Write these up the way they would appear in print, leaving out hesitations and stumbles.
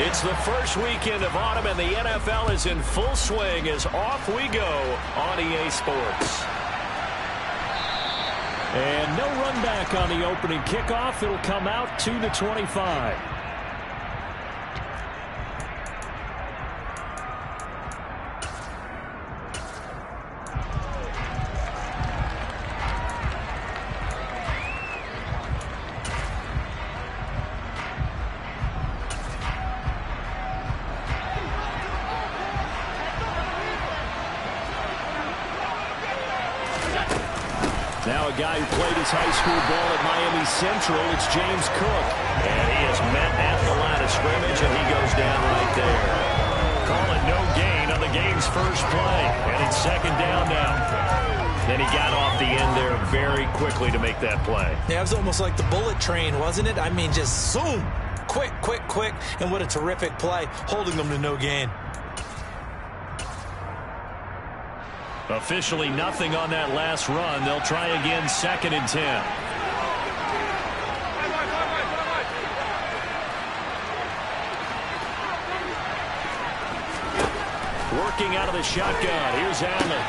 It's the first weekend of autumn, and the NFL is in full swing as off we go on EA Sports. And no run back on the opening kickoff. It'll come out to the 25. Now a guy who played his high school ball at Miami Central, it's James Cook. And he is met at the line of scrimmage, and he goes down right there. Call it no gain on the game's first play. And it's second down now. Then he got off the end there very quickly to make that play. Yeah, it was almost like the bullet train, wasn't it? I mean, just zoom. Quick, quick, quick. And what a terrific play, holding them to no gain. Officially nothing on that last run. They'll try again, 2nd and 10. Working out of the shotgun. Here's Allen.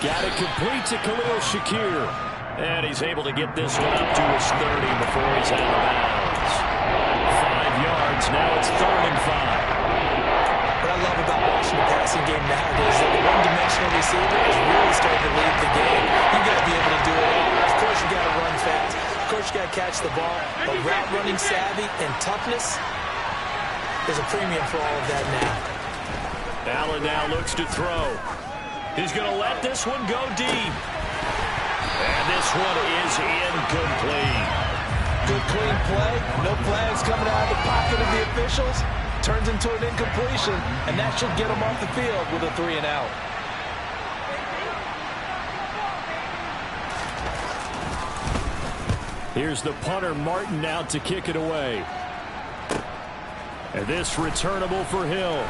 Got it complete to Khalil Shakir. And he's able to get this one up to his 30 before he's out of bounds. 5 yards. Now it's 3rd and 5. What I love about watching the passing game nowadays is that the one-dimensional receiver is really starting to lead the game. You've got to be able to do it all. Of course, you've got to run fast. Of course, you've got to catch the ball. But route running savvy and toughness, there's a premium for all of that now. Allen now looks to throw. He's going to let this one go deep. And this one is incomplete. Good, clean play. No flags coming out of the pocket of the officials. Turns into an incompletion, and that should get him off the field with a 3 and out. Here's the punter, Martin, out to kick it away. And this returnable for Hill.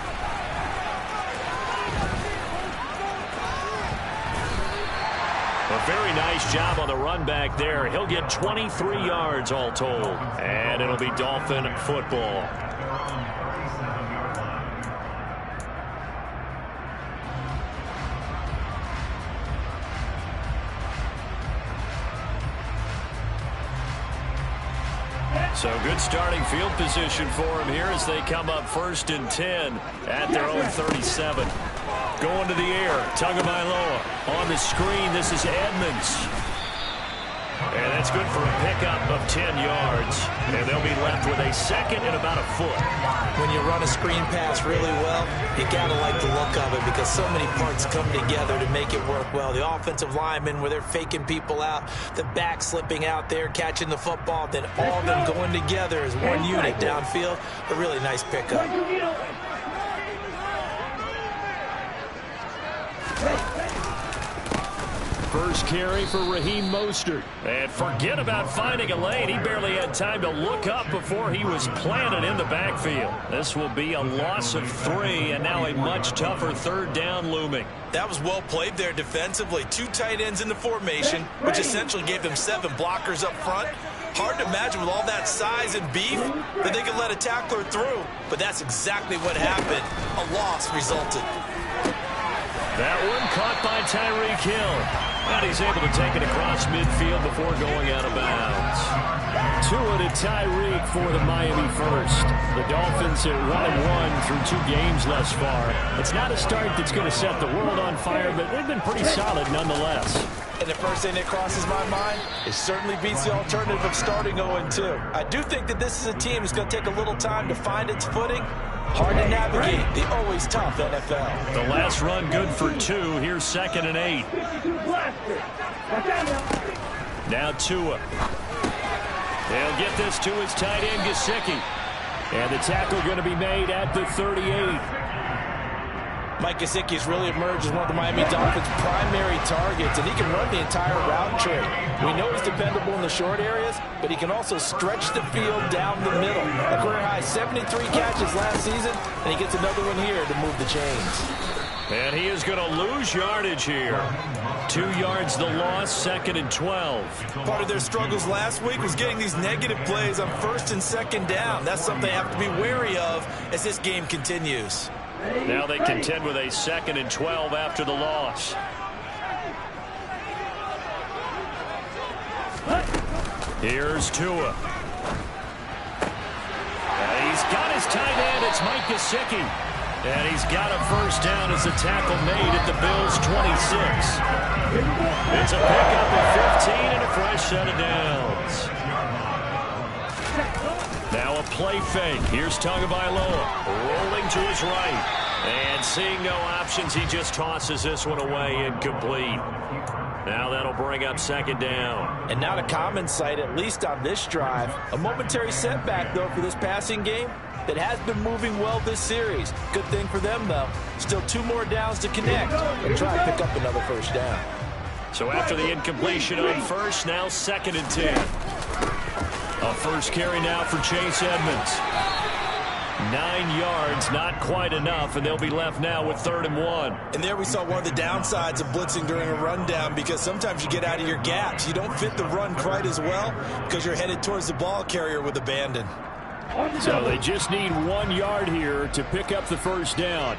A very nice job on the run back there. He'll get 23 yards all told. And it'll be Dolphin football. So good starting field position for him here as they come up 1st and 10 at their own 37. Going to the air, Tagovailoa on the screen. This is Edmonds. And that's good for a pickup of 10 yards. And they'll be left with a 2nd and about a foot. When you run a screen pass really well, you got to like the look of it because so many parts come together to make it work well. The offensive linemen where they're faking people out, the back slipping out there, catching the football, then all of them going together as one unit downfield. A really nice pickup. First carry for Raheem Mostert. And forget about finding a lane. He barely had time to look up before he was planted in the backfield. This will be a loss of 3, and now a much tougher 3rd down looming. That was well played there defensively. 2 tight ends in the formation, which essentially gave them 7 blockers up front. Hard to imagine with all that size and beef that they could let a tackler through. But that's exactly what happened. A loss resulted. That one caught by Tyreek Hill. And he's able to take it across midfield before going out of bounds. Tua to Tyreek for the Miami first. The Dolphins at 1-1 through 2 games thus far. It's not a start that's going to set the world on fire, but they've been pretty solid nonetheless. And the first thing that crosses my mind, it certainly beats the alternative of starting 0-2. I do think that this is a team that's going to take a little time to find its footing. Hard to navigate the always tough NFL. The last run good for 2. Here's 2nd and 8. Now Tua. They'll get this to his tight end, Gesicki. And the tackle going to be made at the 38. Mike Gesicki has really emerged as one of the Miami Dolphins' primary targets, and he can run the entire route tree. We know he's dependable in the short areas, but he can also stretch the field down the middle. A career high 73 catches last season, and he gets another one here to move the chains. And he is going to lose yardage here. 2 yards the loss, 2nd and 12. Part of their struggles last week was getting these negative plays on 1st and 2nd down. That's something they have to be wary of as this game continues. Now they contend with a 2nd and 12 after the loss. Here's Tua. And he's got his tight end. It's Mike Gesicki. And he's got a first down as a tackle made at the Bills' 26. It's a pickup of 15 and a fresh set of downs. Now a play fake. Here's Tagovailoa rolling to his right. And seeing no options, he just tosses this one away incomplete. Now that'll bring up 2nd down. And not a common sight, at least on this drive. A momentary setback, though, for this passing game that has been moving well this series. Good thing for them, though. Still 2 more downs to connect and try and pick up another first down. So after the incompletion on first, now 2nd and 10. A first carry now for Chase Edmonds. 9 yards, not quite enough, and they'll be left now with 3rd and 1. And there we saw one of the downsides of blitzing during a rundown, because sometimes you get out of your gaps. You don't fit the run quite as well because you're headed towards the ball carrier with abandon. So they just need 1 yard here to pick up the first down.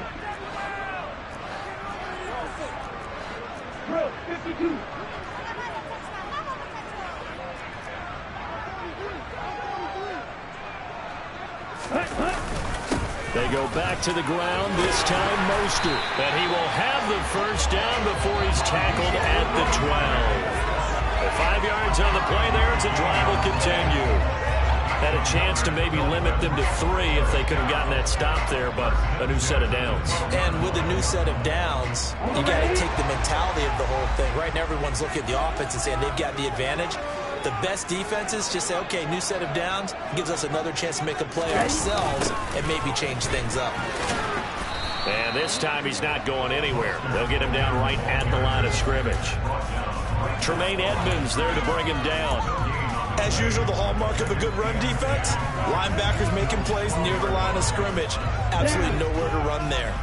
They go back to the ground, this time Mostert. And he will have the first down before he's tackled at the 12. 5 yards on the play there, it's a drive will continue. Had a chance to maybe limit them to 3 if they could have gotten that stop there, but a new set of downs. And with a new set of downs, you got to take the mentality of the whole thing. Right now, everyone's looking at the offense and saying they've got the advantage. The best defenses just say, okay, new set of downs, gives us another chance to make a play ourselves and maybe change things up. And this time he's not going anywhere. They'll get him down right at the line of scrimmage. Tremaine Edmonds there to bring him down. As usual, the hallmark of a good run defense, linebackers making plays near the line of scrimmage. Absolutely nowhere to run there.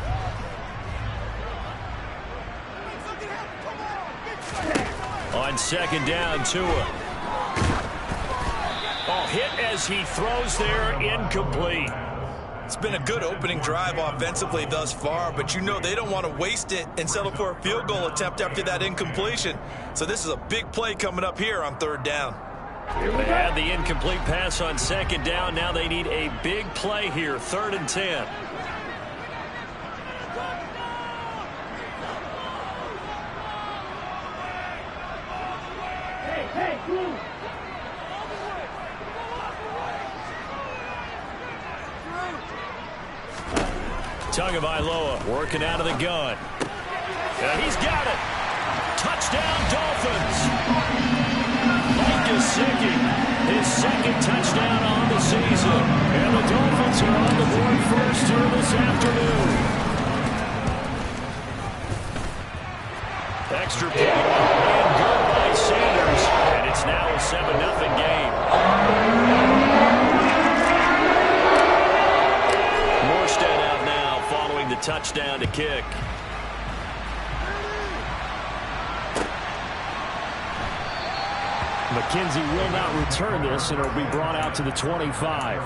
On 2nd down, Tua. Oh, hit as he throws there, incomplete. It's been a good opening drive offensively thus far, but you know they don't want to waste it and settle for a field goal attempt after that incompletion. So this is a big play coming up here on 3rd down. They had the incomplete pass on 2nd down. Now they need a big play here, 3rd and 10. Tagovailoa working out of the gun. And he's got it. Touchdown, Dolphins. Mike Gesicki, his 2nd touchdown on the season. And the Dolphins are on the board first here this afternoon. Extra point and good by Sanders. And it's now a 7-0 game. Morstead out now following the touchdown to kick. McKenzie will not return this, and it'll be brought out to the 25.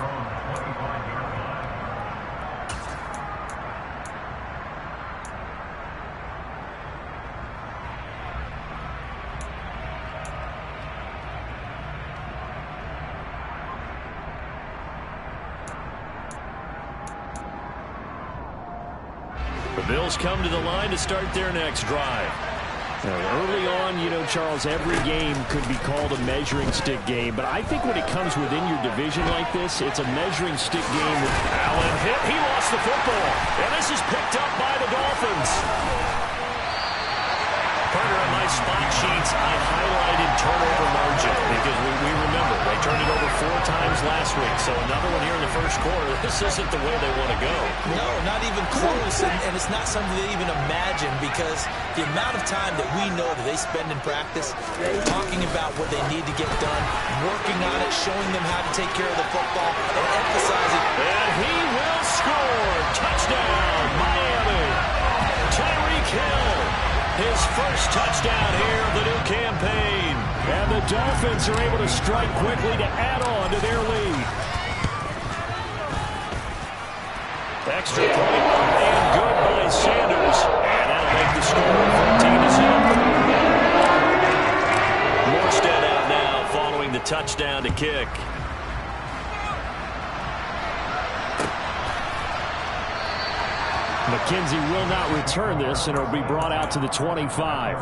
The Bills come to the line to start their next drive. Early on, you know, Charles, every game could be called a measuring stick game, but I think when it comes within your division like this, it's a measuring stick game. Allen hit, he lost the football, and this is picked up by the Dolphins. Partner, on my spot sheets, I highlighted turnover margin because we remember they turned it over 4 times last week, so another one here in the first quarter. This isn't the way they want to go. No, not even close, and it's not something they even imagine, because the amount of time that we know that they spend in practice talking about what they need to get done, working on it, showing them how to take care of the football, and emphasizing. And he will score. Touchdown, Miami. first touchdown here of the new campaign. And the Dolphins are able to strike quickly to add on to their lead. Extra point and good by Sanders. And that'll make the score 14-0. Morstead out now following the touchdown to kick. McKenzie will not return this, and it'll be brought out to the 25.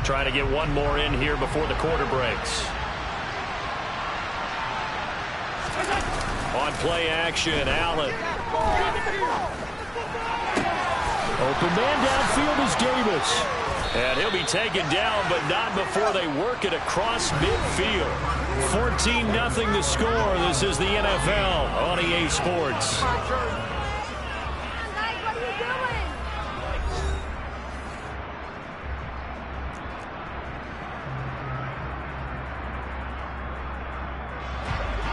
Trying to get one more in here before the quarter breaks. On play action, Allen. Open man downfield is Davis. And he'll be taken down, but not before they work it across midfield. 14-0 the score. This is the NFL on EA Sports.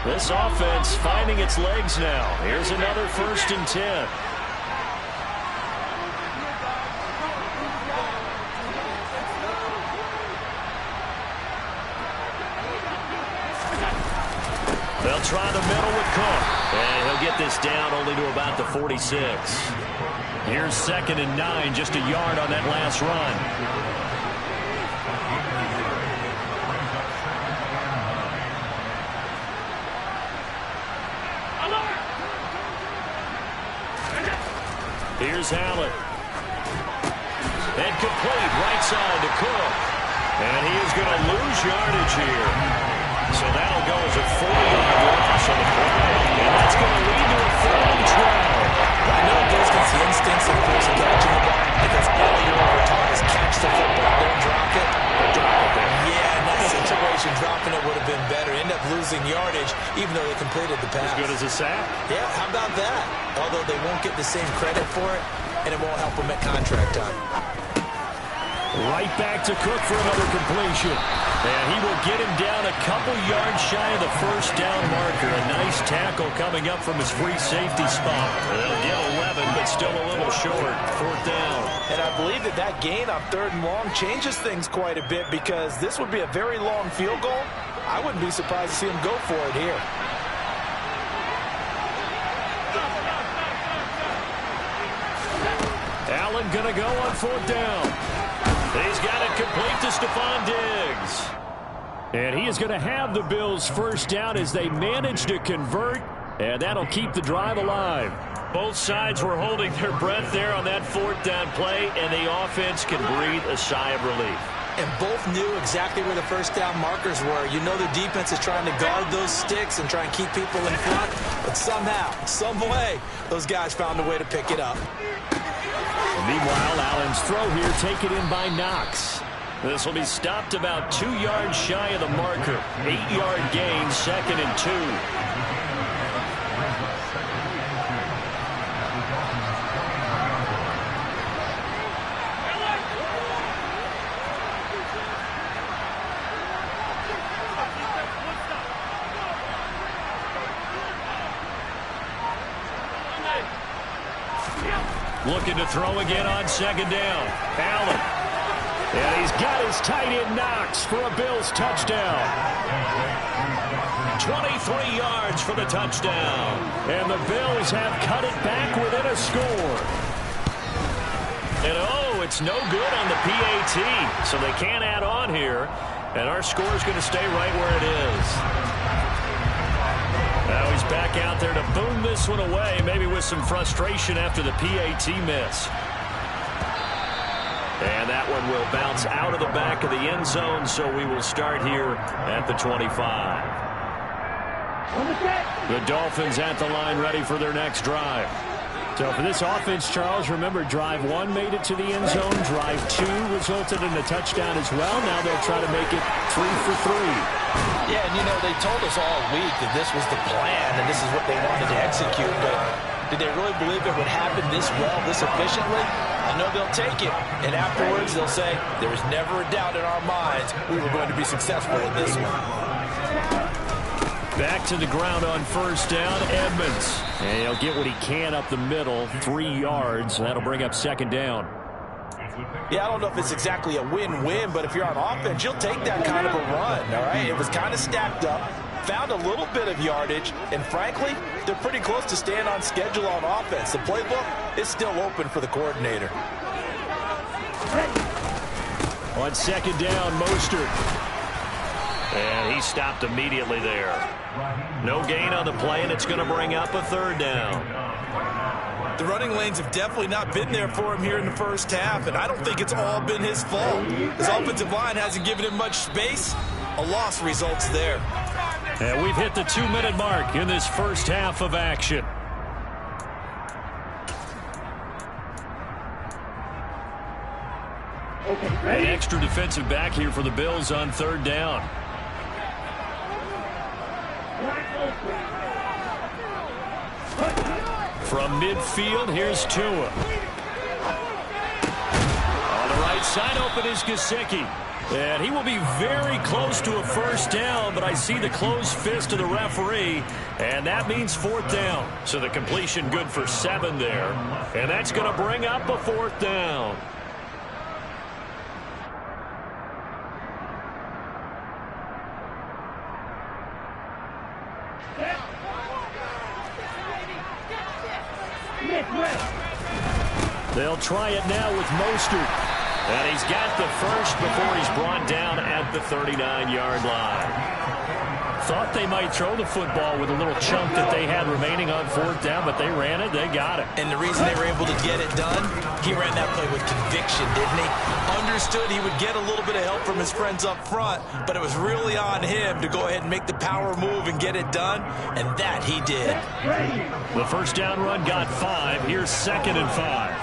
This offense finding its legs now. Here's another 1st and 10. They'll try the middle with Cook. And he'll get this down only to about the 46. Here's 2nd and 9, just a yard on that last run. Here's Allen. And complete right side to Cook. And he is going to lose yardage here. So that'll go as a 4-yard loss on the play. And that's going to lead to a 3rd and 12. I know it goes against the instincts of the person catching the ball because all you're ever taught is catch the football, don't drop it. Drop it there. Yeah, in that situation, dropping it would have been better. End up losing yardage, even though they completed the pass. As good as a sack? Yeah, how about that? Although they won't get the same credit for it, and it won't help them at contract time. Right back to Cook for another completion. And he will get him down a couple yards shy of the 1st down marker. A nice tackle coming up from his free safety spot. They'll get 11, but still a little short. 4th down. And I believe that gain on 3rd and long changes things quite a bit because this would be a very long field goal. I wouldn't be surprised to see him go for it here. Allen going to go on 4th down. He's got it complete to Stephon Diggs. And he is going to have the Bills' 1st down as they manage to convert, and that'll keep the drive alive. Both sides were holding their breath there on that 4th down play, and the offense can breathe a sigh of relief. And both knew exactly where the 1st down markers were. You know the defense is trying to guard those sticks and try and keep people in front, but somehow, some way, those guys found a way to pick it up. Meanwhile, Allen's throw here taken in by Knox. This will be stopped about 2 yards shy of the marker. 8-yard gain, 2nd and 2. Looking to throw again on 2nd down. Allen. And he's got his tight end Knox for a Bills touchdown. 23 yards for the touchdown. And the Bills have cut it back within a score. And oh, it's no good on the PAT. So they can't add on here. And our score is going to stay right where it is. Now he's back out there to boom this one away, maybe with some frustration after the PAT miss. And that one will bounce out of the back of the end zone, so we will start here at the 25. The Dolphins at the line ready for their next drive. So for this offense, Charles, remember drive 1 made it to the end zone. Drive 2 resulted in a touchdown as well. Now they'll try to make it 3 for 3. Yeah, and you know, they told us all week that this was the plan and this is what they wanted to execute. But did they really believe it would happen this well, this efficiently? I know they'll take it. And afterwards, they'll say, there was never a doubt in our minds we were going to be successful in this one. Back to the ground on first down, Edmonds. And he'll get what he can up the middle, 3 yards. That'll bring up second down. Yeah, I don't know if it's exactly a win-win, but if you're on offense, you'll take that kind of a run, all right? It was kind of stacked up, found a little bit of yardage, and frankly, they're pretty close to staying on schedule on offense. The playbook is still open for the coordinator. On second down, Mostert. And he stopped immediately there. No gain on the play, and it's going to bring up a third down. The running lanes have definitely not been there for him here in the first half, and I don't think it's all been his fault. His offensive line hasn't given him much space. A loss results there. And we've hit the 2-minute mark in this first half of action. An extra defensive back here for the Bills on third down. From midfield, here's Tua. On the right side, open is Gesicki. And he will be very close to a first down, but I see the closed fist of the referee, and that means fourth down. So the completion good for 7 there, and that's going to bring up a fourth down. They'll try it now with Mostert. And he's got the first before he's brought down at the 39-yard line. Thought they might throw the football with a little chunk that they had remaining on fourth down, but they ran it, they got it. And the reason they were able to get it done, he ran that play with conviction, didn't he? Understood he would get a little bit of help from his friends up front, but it was really on him to go ahead and make the power move and get it done, and that he did. The first down run got 5. Here's 2nd and 5.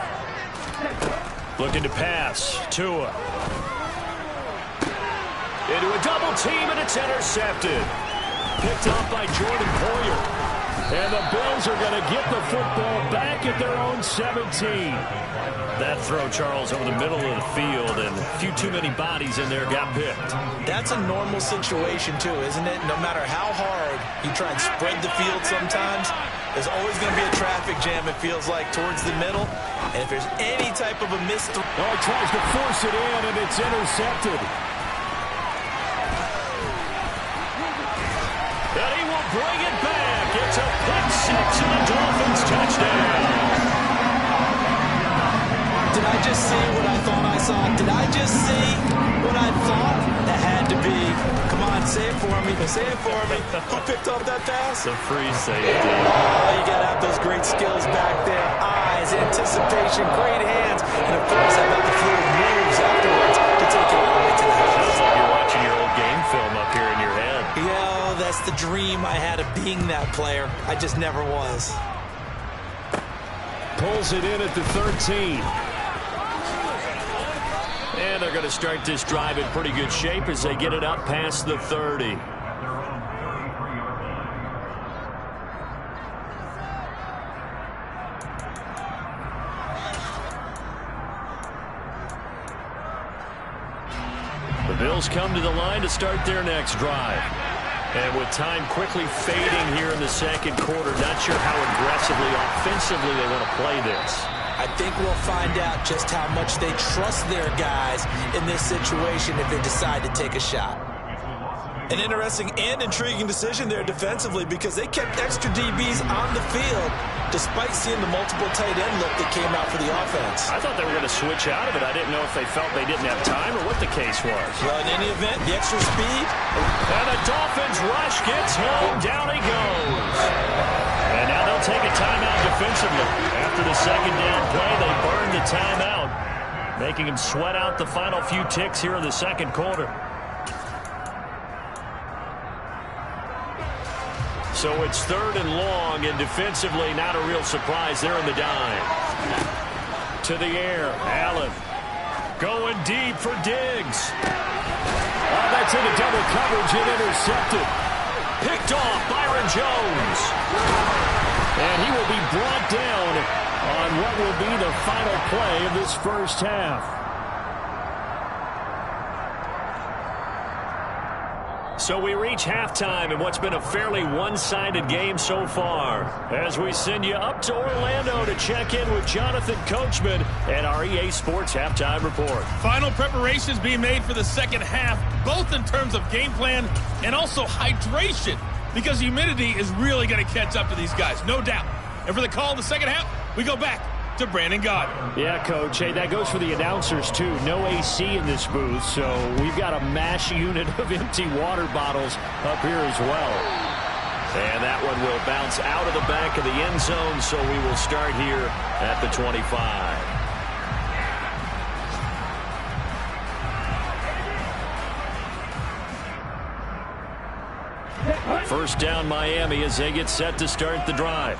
Looking to pass. Tua. Into a double team, and it's intercepted. Picked off by Jordan Poyer. And the Bills are going to get the football back at their own 17. That throw, Charles, over the middle of the field, and a few too many bodies in there got picked. That's a normal situation, too, isn't it? No matter how hard you try and spread the field sometimes, there's always going to be a traffic jam, it feels like, towards the middle. And if there's any type of a missed throw... Oh, he tries to force it in, and it's intercepted. And he will bring it back. It's a pick 6 and a Dolphins touchdown. Did I just see what I thought I saw? Did I just see what I thought? That had to be. Come on, say it for me. Say it for me. Who picked up that pass? The free safety. Oh, you got to have those great skills back there. Eyes, anticipation, great hands. And, of course, how about the fluid moves afterwards to take it all the way to the house. It's like you're watching your old game film up here in your head. Yeah, that's the dream I had of being that player. I just never was. Pulls it in at the 13. And they're going to start this drive in pretty good shape as they get it up past the 30. The Bills come to the line to start their next drive. And with time quickly fading here in the second quarter, not sure how aggressively, offensively they want to play this. I think we'll find out just how much they trust their guys in this situation if they decide to take a shot. An interesting and intriguing decision there defensively because they kept extra DBs on the field despite seeing the multiple tight end look that came out for the offense. I thought they were going to switch out of it. I didn't know if they felt they didn't have time or what the case was. Well, in any event, the extra speed. And the Dolphins rush gets home. Down he goes. And now they'll take a timeout defensively. After the second down play, they burn the timeout, making him sweat out the final few ticks here in the second quarter. So it's 3rd and long, and defensively not a real surprise there in the dime. To the air, Allen going deep for Diggs. Oh, that's into double coverage and intercepted. Picked off Byron Jones. And he will be brought down on what will be the final play of this first half. So we reach halftime in what's been a fairly one-sided game so far. As we send you up to Orlando to check in with Jonathan Coachman and our EA Sports Halftime Report. Final preparations being made for the second half, both in terms of game plan and also hydration, because humidity is really going to catch up to these guys, no doubt. And for the call in the second half, we go back to Brandon Gaudin. Yeah, Coach. Hey, that goes for the announcers, too. No AC in this booth, so we've got a mash unit of empty water bottles up here as well. And that one will bounce out of the back of the end zone, so we will start here at the 25. First down, Miami, as they get set to start the drive.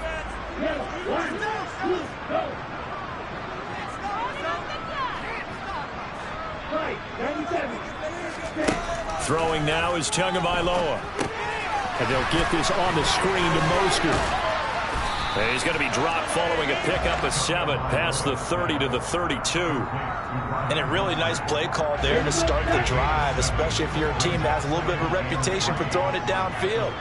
Throwing now is Tagovailoa. And they'll get this on the screen to Mostert. And he's going to be dropped following a pickup of 7 past the 30 to the 32. And a really nice play call there to start the drive, especially if you're a team that has a little bit of a reputation for throwing it downfield.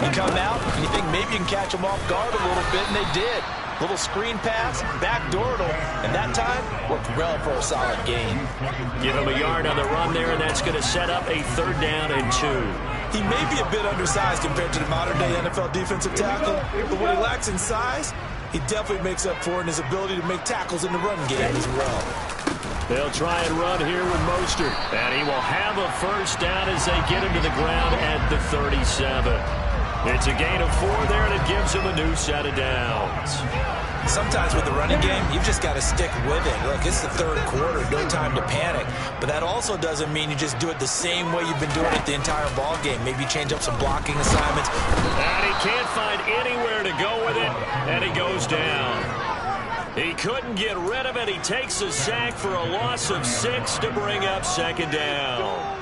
You come out and you think maybe you can catch them off guard a little bit, and they did. Little screen pass, backdoored him, and that time worked well for a solid gain. Give him a yard on the run there, and that's going to set up a 3rd down and 2. He may be a bit undersized compared to the modern-day NFL defensive tackle, but what he lacks in size, he definitely makes up for in his ability to make tackles in the run game as well. They'll try and run here with Mostert, and he will have a 1st down as they get him to the ground at the 37. It's a gain of 4 there, and it gives him a new set of downs. Sometimes with the running game, you've just got to stick with it. Look, it's the 3rd quarter, no time to panic. But that also doesn't mean you just do it the same way you've been doing it the entire ball game. Maybe change up some blocking assignments. And he can't find anywhere to go with it, and he goes down. He couldn't get rid of it. He takes a sack for a loss of 6 to bring up 2nd down.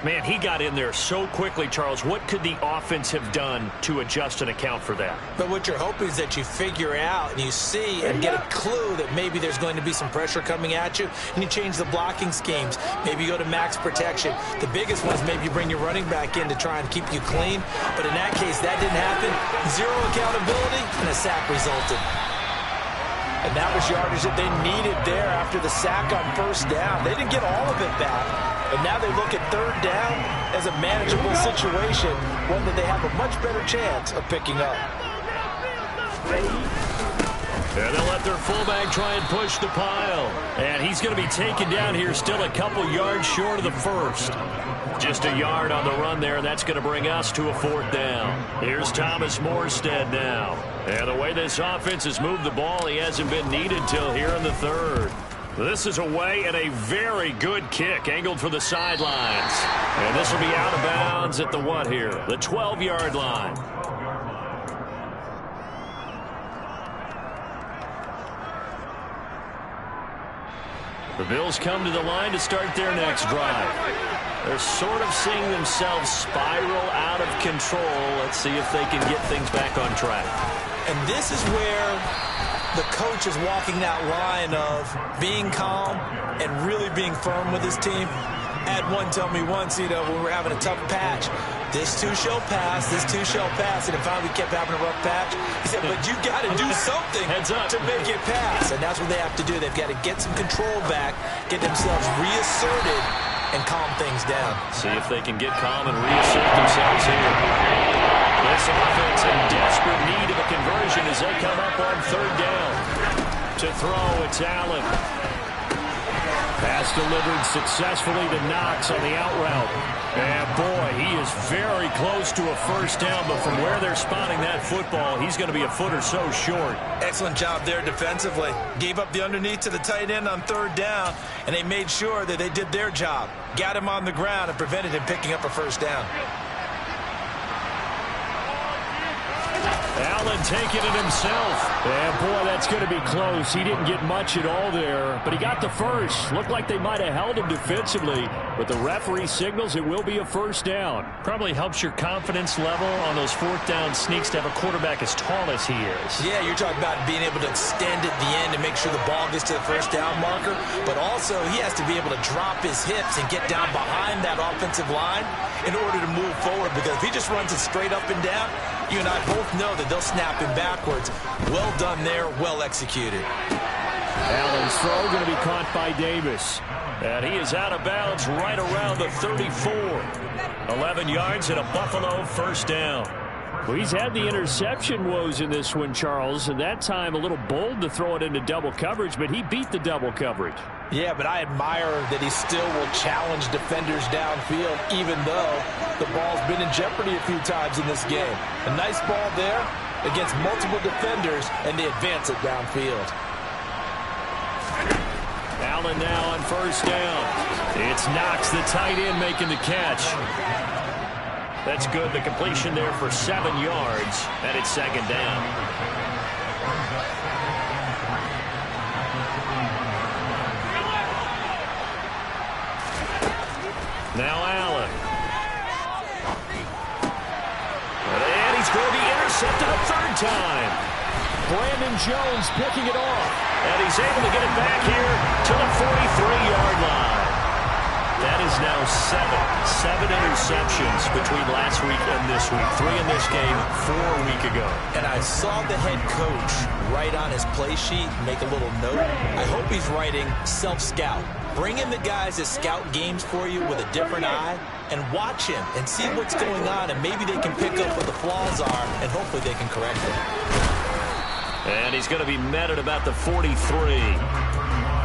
Man, he got in there so quickly, Charles. What could the offense have done to adjust and account for that? But what you're hoping is that you figure out and you see and get a clue that maybe there's going to be some pressure coming at you, and you change the blocking schemes. Maybe you go to max protection. The biggest one is maybe you bring your running back in to try and keep you clean. But in that case, that didn't happen. 0 accountability, and a sack resulted. And that was yardage that they needed there after the sack on 1st down. They didn't get all of it back. And now they look at 3rd down as a manageable situation, one that they have a much better chance of picking up. And they'll let their fullback try and push the pile. And he's going to be taken down here still a couple yards short of the 1st. Just a yard on the run there, and that's going to bring us to a 4th down. Here's Thomas Morstead now. And the way this offense has moved the ball, he hasn't been needed till here in the 3rd. This is away and a very good kick angled for the sidelines. And this will be out of bounds at the what here? The 12-yard line. The Bills come to the line to start their next drive. They're sort of seeing themselves spiral out of control. Let's see if they can get things back on track. And this is where the coach is walking that line of being calm and really being firm with his team. Had one tell me once, when we're having a tough patch, this too shall pass, this too shall pass. And finally we kept having a rough patch. He said, but you got to do something to make it pass. And that's what they have to do. They've got to get some control back, get themselves reasserted, and calm things down. See if they can get calm and reassert themselves here. This offense in desperate need of a conversion as they come up on 3rd down. To throw, it's Allen. Pass delivered successfully to Knox on the out route. And boy, he is very close to a 1st down, but from where they're spotting that football, he's going to be a foot or so short. Excellent job there defensively. Gave up the underneath to the tight end on 3rd down, and they made sure that they did their job. Got him on the ground and prevented him picking up a 1st down. Allen taking it himself. And, boy, that's going to be close. He didn't get much at all there, but he got the first. Looked like they might have held him defensively, but the referee signals it will be a first down. Probably helps your confidence level on those fourth down sneaks to have a quarterback as tall as he is. Yeah, you're talking about being able to extend at the end and make sure the ball gets to the first down marker, but also he has to be able to drop his hips and get down behind that offensive line in order to move forward, because if he just runs it straight up and down, you and I both know that they'll snap him backwards. Well done there, well executed. Allen's throw going to be caught by Davis. And he is out of bounds right around the 34. 11 yards and a Buffalo first down. Well, he's had the interception woes in this one, Charles, and that time a little bold to throw it into double coverage, but he beat the double coverage. Yeah, but I admire that he still will challenge defenders downfield, even though the ball's been in jeopardy a few times in this game. A nice ball there against multiple defenders, and they advance it downfield. Allen now on first down. It's Knox, the tight end, making the catch. That's good. The completion there for 7 yards, and it's second down. Now Allen. And he's going to be intercepted a third time. Brandon Jones picking it off. And he's able to get it back here to the 43-yard line. That is now seven interceptions between last week and this week. 3 in this game, 4 a week ago. And I saw the head coach write on his play sheet, make a little note. I hope he's writing self-scout. Bring in the guys that scout games for you with a different eye and watch him and see what's going on, and maybe they can pick up what the flaws are, and hopefully they can correct them. And he's going to be met at about the 43.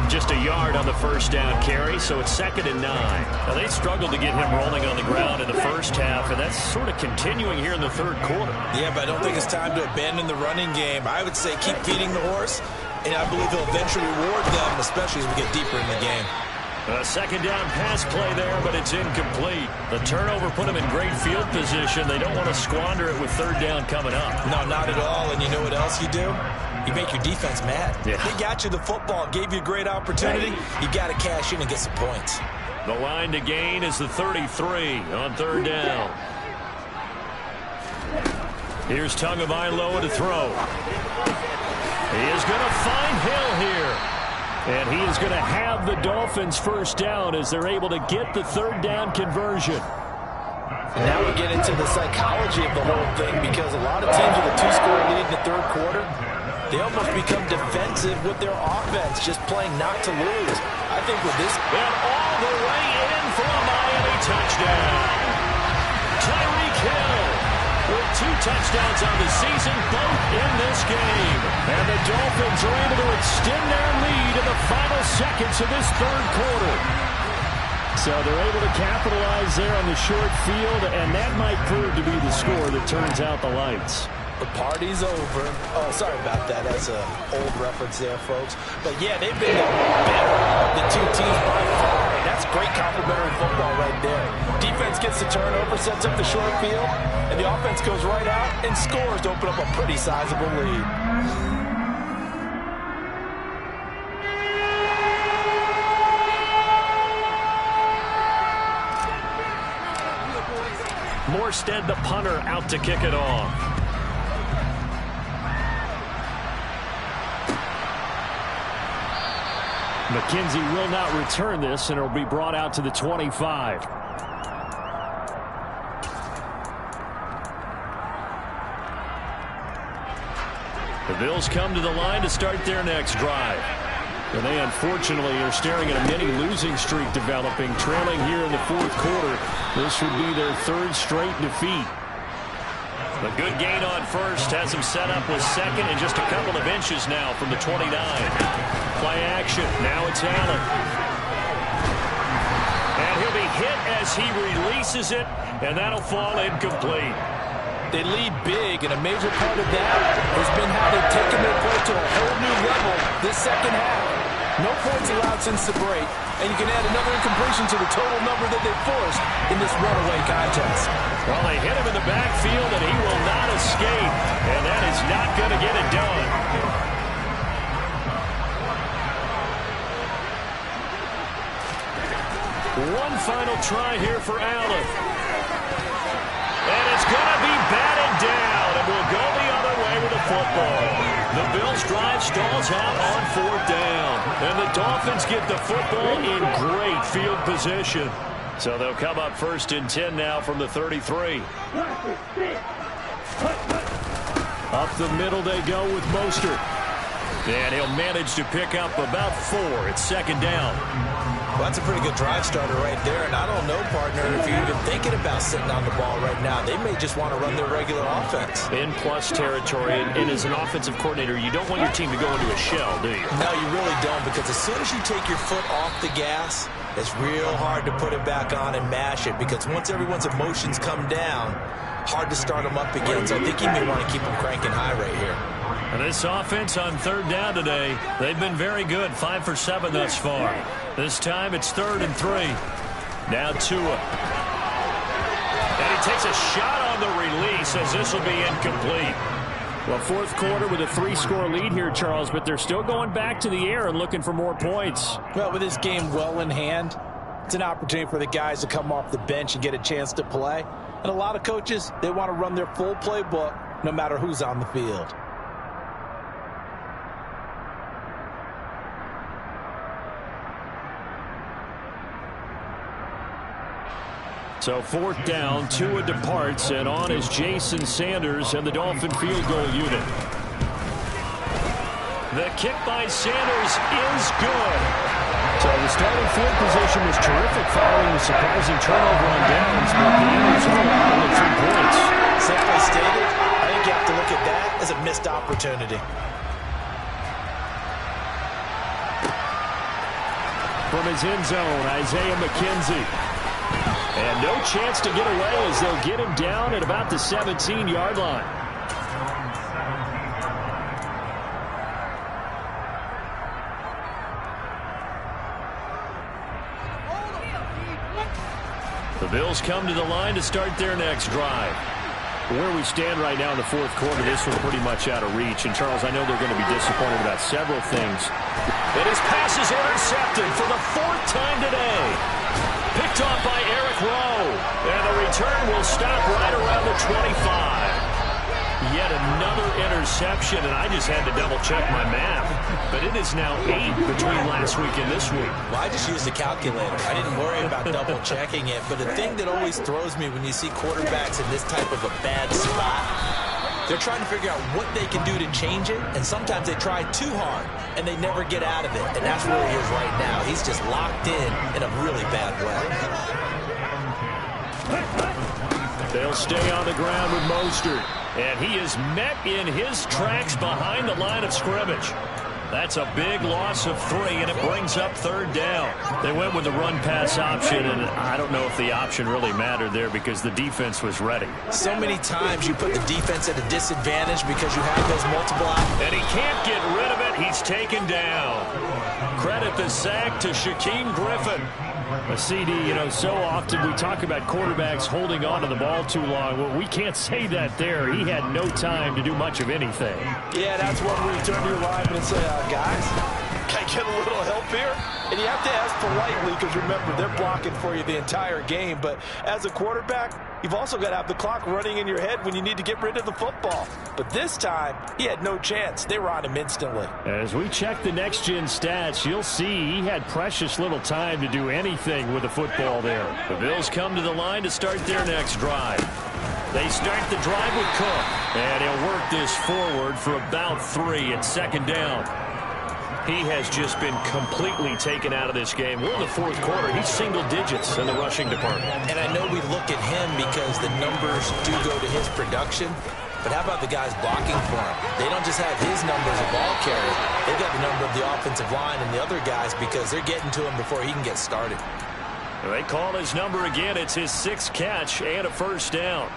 Just a yard on the first down carry, so it's 2nd and 9. Now, they struggled to get him rolling on the ground in the first half, and that's sort of continuing here in the third quarter. Yeah, but I don't think it's time to abandon the running game. I would say keep feeding the horse, and I believe he'll eventually reward them, especially as we get deeper in the game. A second down pass play there, but it's incomplete. The turnover put them in great field position. They don't want to squander it with third down coming up. No, not at all. And you know what else you do? You make your defense mad. Yeah. They got you the football, gave you a great opportunity. You got to cash in and get some points. The line to gain is the 33 on third down. Here's Tagovailoa to throw. He is going to find Hill here. And he is going to have the Dolphins first down as they're able to get the third down conversion. And now we get into the psychology of the whole thing, because a lot of teams with a 2-score lead in the third quarter, they almost become defensive with their offense, just playing not to lose. I think with this... And all the way in for a Miami touchdown. Tyreek Hill with 2 touchdowns on the season, both in this game. And the Dolphins are able to extend their lead in the final seconds of this third quarter. So they're able to capitalize there on the short field, and that might prove to be the score that turns out the lights. The party's over. Oh, sorry about that. That's an old reference there, folks. But, yeah, they've been better of the two teams by far. And that's great complimentary football right there. Defense gets the turnover, sets up the short field, and the offense goes right out and scores to open up a pretty sizable lead. Morstead, the punter, out to kick it off. McKenzie will not return this, and it will be brought out to the 25. The Bills come to the line to start their next drive. And they unfortunately are staring at a mini losing streak developing, trailing here in the fourth quarter. This would be their 3rd straight defeat. A good gain on first has him set up with 2nd and just a couple of inches now from the 29. Play action. Now it's Allen. And he'll be hit as he releases it, and that'll fall incomplete. They lead big, and a major part of that has been how they've taken their play to a whole new level this second half. No points allowed since the break, and you can add another incompletion to the total number that they forced in this runaway contest. Well, they hit him in the backfield, and he will not escape, and that is not going to get it done. One final try here for Allen. And it's going to be batted down, and we'll go the other way with the football. The Bills' drive stalls out on 4th down, and the Dolphins get the football in great field position. So they'll come up 1st and 10 now from the 33. Up the middle they go with Mostert. And he'll manage to pick up about 4 at 2nd down. Well, that's a pretty good drive starter right there. And I don't know, partner, if you're even thinking about sitting on the ball right now. They may just want to run their regular offense. In plus territory, and as an offensive coordinator, you don't want your team to go into a shell, do you? No, you really don't, because as soon as you take your foot off the gas, it's real hard to put it back on and mash it, because once everyone's emotions come down, hard to start them up again. So I think you may want to keep them cranking high right here. And this offense on 3rd down today, they've been very good, 5 for 7 thus far. This time it's 3rd and 3. Now Tua. And he takes a shot on the release as this will be incomplete. Well, 4th quarter with a 3-score lead here, Charles, but they're still going back to the air and looking for more points. Well, with this game well in hand, it's an opportunity for the guys to come off the bench and get a chance to play. And a lot of coaches, they want to run their full playbook no matter who's on the field. So 4th down, Tua departs, and on is Jason Sanders and the Dolphin field goal unit. The kick by Sanders is good. So the starting field position was terrific following the surprising turnover on downs, but the end result only 3 points. Simply stated, I think you have to look at that as a missed opportunity. From his end zone, Isaiah McKenzie. And no chance to get away as they'll get him down at about the 17-yard line. The Bills come to the line to start their next drive. Where we stand right now in the 4th quarter, this one's pretty much out of reach. And, Charles, I know they're going to be disappointed about several things. And his pass is intercepted for the 4th time today. Picked off by Eric Rowe. And the return will stop right around the 25. Yet another interception, and I just had to double-check my math. But it is now 8 between last week and this week. Well, I just used a calculator. I didn't worry about double-checking it. But the thing that always throws me when you see quarterbacks in this type of a bad spot, they're trying to figure out what they can do to change it, and sometimes they try too hard, and they never get out of it. And that's where he is right now. He's just locked in a really bad way. They'll stay on the ground with Mostert. And he is met in his tracks behind the line of scrimmage. That's a big loss of 3, and it brings up 3rd down. They went with the run-pass option, and I don't know if the option really mattered there because the defense was ready. So many times you put the defense at a disadvantage because you have those multiple options. And he can't get rid of it. He's taken down. Credit the sack to Shaquem Griffin. A CD, you know, so often we talk about quarterbacks holding on to the ball too long. Well, we can't say that there. He had no time to do much of anything. Yeah, that's when we turn to your lineman and say, guys, can I get a little help here? And you have to ask politely because, remember, they're blocking for you the entire game. But as a quarterback, you've also got to have the clock running in your head when you need to get rid of the football. But this time, he had no chance. They were on him instantly. As we check the next-gen stats, you'll see he had precious little time to do anything with the football there. The Bills come to the line to start their next drive. They start the drive with Cook, and he'll work this forward for about 3 at 2nd down. He has just been completely taken out of this game. We're in the 4th quarter. He's single digits in the rushing department. And I know we look at him because the numbers do go to his production. But how about the guys blocking for him? They don't just have his numbers of ball carry. They've got the number of the offensive line and the other guys because they're getting to him before he can get started. They call his number again. It's his 6th catch and a 1st down.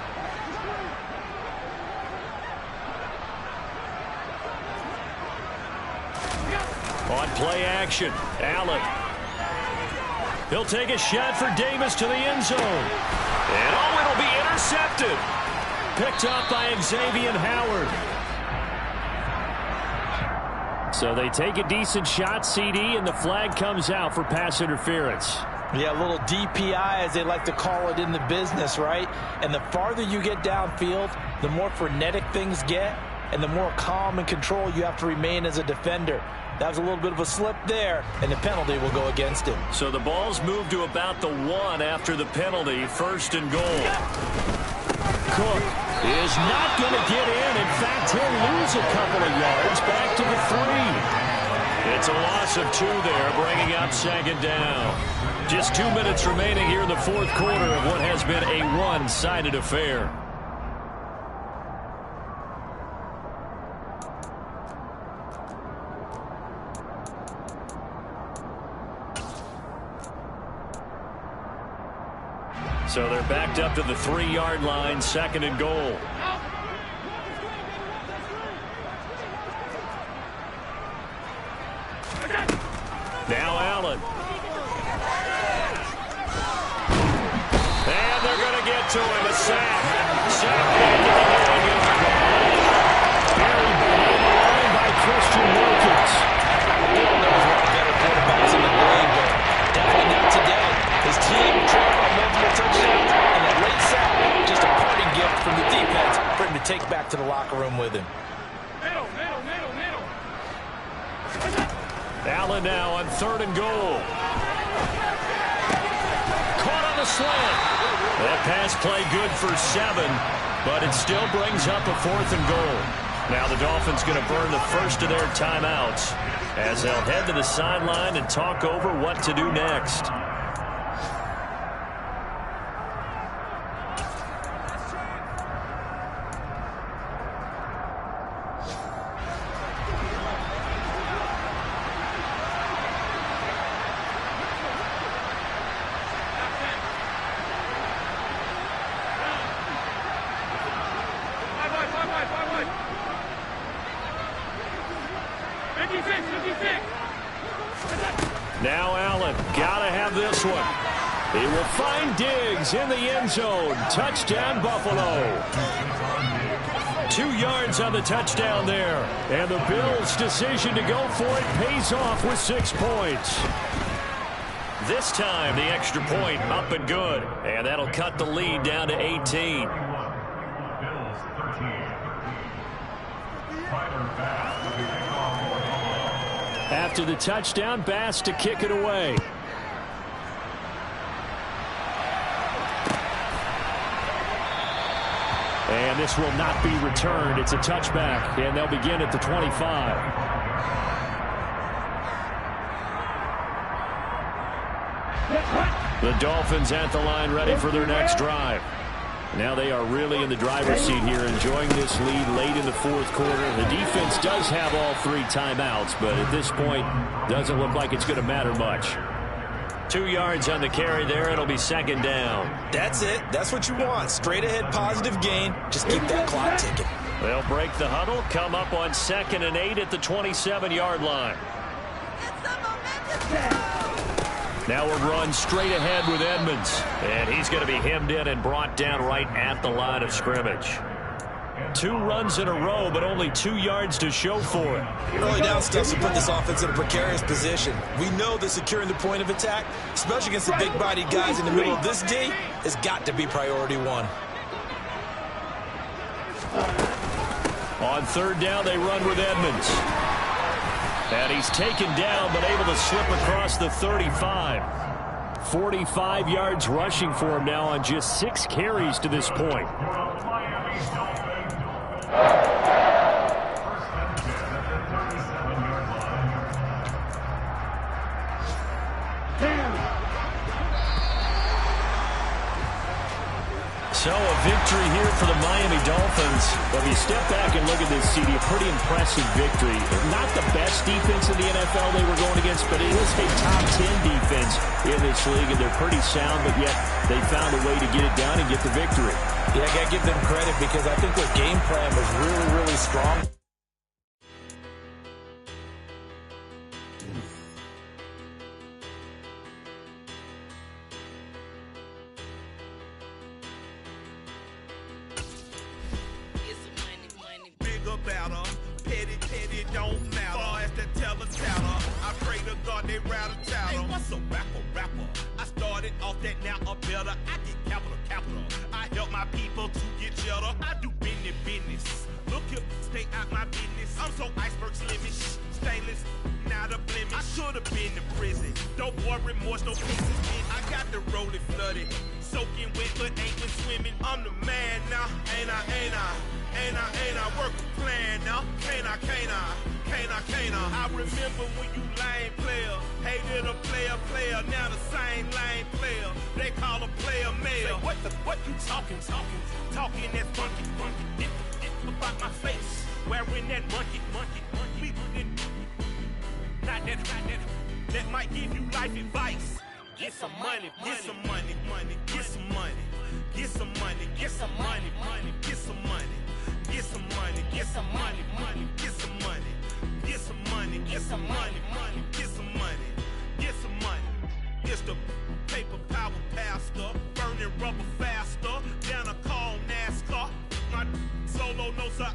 On play action, Allen. He'll take a shot for Davis to the end zone. And oh, it'll be intercepted. Picked up by Xavier Howard. So they take a decent shot, CD, and the flag comes out for pass interference. Yeah, a little DPI, as they like to call it in the business, right? And the farther you get downfield, the more frenetic things get, and the more calm and control you have to remain as a defender. That was a little bit of a slip there, and the penalty will go against him. So the ball's moved to about the 1 after the penalty, 1st and goal. Cook is not going to get in. In fact, he'll lose a couple of yards back to the 3. It's a loss of 2 there, bringing up 2nd down. Just 2 minutes remaining here in the 4th quarter of what has been a one-sided affair. So they're backed up to the 3-yard line, 2nd and goal. Now Allen. And they're going to get to him. A sack. Sack back to the 9-yard line. Buried behind the line by Christian Wilkins. Bill knows one of the better quarterbacks in the league, but definitely not today. His team trailed on multiple touchdowns, and that late sack, just a parting gift from the defense for him to take back to the locker room with him. Allen now on 3rd and goal. Caught on the slant. That pass play good for 7, but it still brings up a 4th and goal. Now the Dolphins going to burn the first of their timeouts as they'll head to the sideline and talk over what to do next. Now Allen, gotta have this one. He will find Diggs in the end zone. Touchdown, Buffalo. 2 yards on the touchdown there. And the Bills' decision to go for it pays off with 6 points. This time, the extra point up and good. And that'll cut the lead down to 18. After the touchdown, Bass to kick it away. And this will not be returned. It's a touchback, and they'll begin at the 25. The Dolphins at the line, ready for their next drive. Now they are really in the driver's seat here, enjoying this lead late in the 4th quarter. The defense does have all 3 timeouts, but at this point, doesn't look like it's going to matter much. 2 yards on the carry there. It'll be 2nd down. That's it. That's what you want. Straight ahead, positive gain. Just keep that clock ticking. They'll break the huddle, come up on 2nd and 8 at the 27-yard line. Now we'll run straight ahead with Edmonds. And he's going to be hemmed in and brought down right at the line of scrimmage. 2 runs in a row, but only 2 yards to show for it. Early down stuff to put this offense in a precarious position. We know that securing the point of attack, especially against the big-bodied guys in the middle of this D, has got to be priority 1. On 3rd down, they run with Edmonds. And he's taken down, but able to slip across the 35. 45 yards rushing for him now on just 6 carries to this point. So a victory here for the Miami Dolphins. But if you step back and look at this, CD, a pretty impressive victory. Not the best defense in the NFL they were going against, but it is a top 10 defense in this league, and they're pretty sound, but yet they found a way to get it done and get the victory. Yeah, I got to give them credit because I think their game plan was really, really strong. it don't matter. Far as that teller, I pray to God they rattle tattle. Hey, what's a rapper? I started off that, now a better. I get capital. I help my people to get cheddar. I do business. Look here, stay out my business. I'm so iceberg slimmy, stainless, not a blemish. I should've been in prison. Don't boy remorse, no cases been. I got the rolling flooded, soaking wet, but ain't been swimming. I'm the man now, ain't I work a plan now, can't I? I remember when you lame player, hated a player, now the same lame player. They call a player mayor. What you talking that funky, about my face, wearing that monkey, not that, that might give you life advice. Get some money, get some money, get some money, get some money, get some money, get some money, get some money, get some money, get some money, get some money, get some money, get some money, get some money. It's the paper power pastor, burning rubber faster, down a call NASCAR. My solo notes are